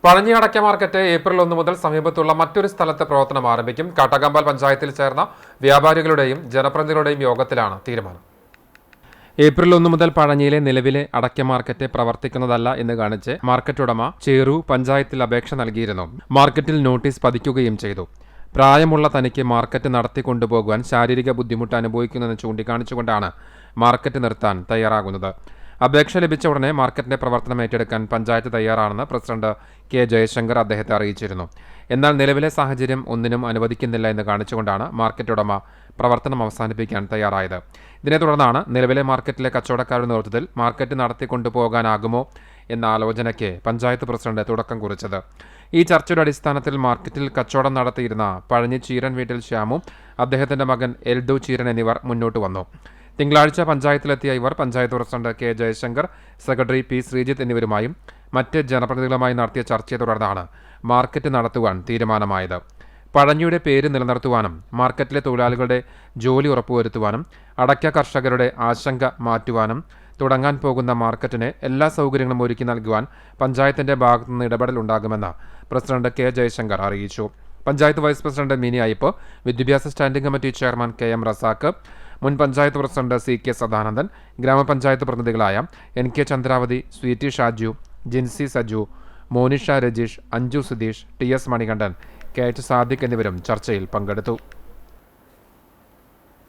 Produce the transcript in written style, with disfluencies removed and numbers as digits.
പഴഞ്ഞി അടയ്ക്ക market April 1 മുതൽ സമീപത്തുള്ള മറ്റൊരു സ്ഥലത്ത് പ്രവർത്തനം ആരംഭിക്കും. കാട്ടകമ്പാൽ പഞ്ചായത്തിൽ ചേർന്ന വ്യാപാരികളുടെയും ജനപ്രതിനിധികളുടെയും യോഗത്തിലാണ് തീരുമാനം. ഏപ്രിൽ 1 മുതൽ പഴഞ്ഞിയിലെ നിലവിലെ അടയ്ക്ക മാർക്കറ്റ് പ്രവർത്തിക്കുന്നതല്ല എന്ന് കാണിച്ച് മാർക്കറ്റ് ഉടമ ചേറു പഞ്ചായത്തിൽ അപേക്ഷ നൽകിയിരുന്നു. മാർക്കറ്റിൽ നോട്ടീസ് പതിക്കുകയും ചെയ്തു. പ്രായമുള്ള തനിക്ക് മാർക്കറ്റ് നടത്തിക്കൊണ്ടുപോകുവാൻ ശാരീരിക ബുദ്ധിമുട്ട് അനുഭവിക്കുന്നെന്ന് ചൂണ്ടിക്കാണിച്ചുകൊണ്ടാണ് മാർക്കറ്റ് നിർത്താൻ തയ്യാറാകുന്നത്. അപേക്ഷ ലഭിച്ച ഉടനെ മാർക്കറ്റിന്റെ പ്രവർത്തനം ഏറ്റെടുക്കാൻ പഞ്ചായത്ത് തയ്യാറാണെന്ന് പ്രസിഡന്റ് കെ ജയശങ്കർ അദ്ദേഹത്തെ അറിയിച്ചിരുന്നു. എന്നാൽ നിലവിലെ സാഹചര്യം ഒന്നിനും അനുവദിക്കുന്നില്ല എന്ന് കാണിച്ചുകൊണ്ടാണ് മാർക്കറ്റ് ഉടമ പ്രവർത്തനം അവസാനിപ്പിക്കാൻ തയ്യാറായത്. ഇതിനെ തുടർന്നാണ് നിലവിലെ മാർക്കറ്റിലെ കച്ചവടക്കാരുടെ നേതൃത്വത്തിൽ മാർക്കറ്റ് നടത്തിക്കൊണ്ടുപോകാനാകുമോ എന്ന ആലോചനയ്ക്ക് പഞ്ചായത്ത് പ്രസിഡന്റ് തുടക്കം കുറിച്ചത്. ഈ ചർച്ചയുടെ അടിസ്ഥാനത്തിൽ മാർക്കറ്റിൽ കച്ചവടം നടത്തിയിരുന്ന പഴഞ്ഞി ചീരൻ വീട്ടിൽ ശ്യാമും അദ്ദേഹത്തിന്റെ മകൻ എൽഡു ചീരൻ എന്നിവർ മുന്നോട്ട് വന്നു. തിങ്കളാഴ്ച പഞ്ചായത്തിലെത്തിയ ഇവർ panchayat president K Jaishankar, secretary P Sreejith എന്നിവരുമായും മറ്റ് ജനപ്രതിനിധികളുമായി നടത്തിയ ചർച്ചയെ തുടർന്നാണ് മാർക്കറ്റ് നടത്തുവാൻ തീരുമാനമായത്. പഴഞ്ഞിയുടെ പേര് നിലനിർത്തുവാനും മാർക്കറ്റിലെ തൊഴിലാളികളുടെ ജോലി ഉറപ്പുവരുത്തുവാനും അടയ്ക്ക കർഷകരുടെ ആശങ്ക മാറ്റുവാനും തുടങ്ങാൻ പോകുന്ന മാർക്കറ്റിന് എല്ലാ സൗകര്യങ്ങളും ഒരുക്കി നൽകുവാൻ പഞ്ചായത്തിന്റെ ഭാഗത്തുനിന്ന് ഇടപെടൽ ഉണ്ടാകുമെന്ന് പ്രസിഡന്റ് കെ ജയശങ്കർ അറിയിച്ചു. പഞ്ചായത്ത് വൈസ് പ്രസിഡന്റ് മിനി അയ്യപ്പ്, വിദ്യാഭ്യാസ standing committee chairman K M Razak, മുൻ panchayat president C K Sadanandan, grama panchayat പ്രതിനിധികളായ N K Chandravathi, Sweety Shaju, Jincy Saju, Monisha Rajeesh, Anju Sudheesh, T S Manikandan, K H Sadiq എന്നിവരും ചർച്ചയിൽ പങ്കെടുത്തു.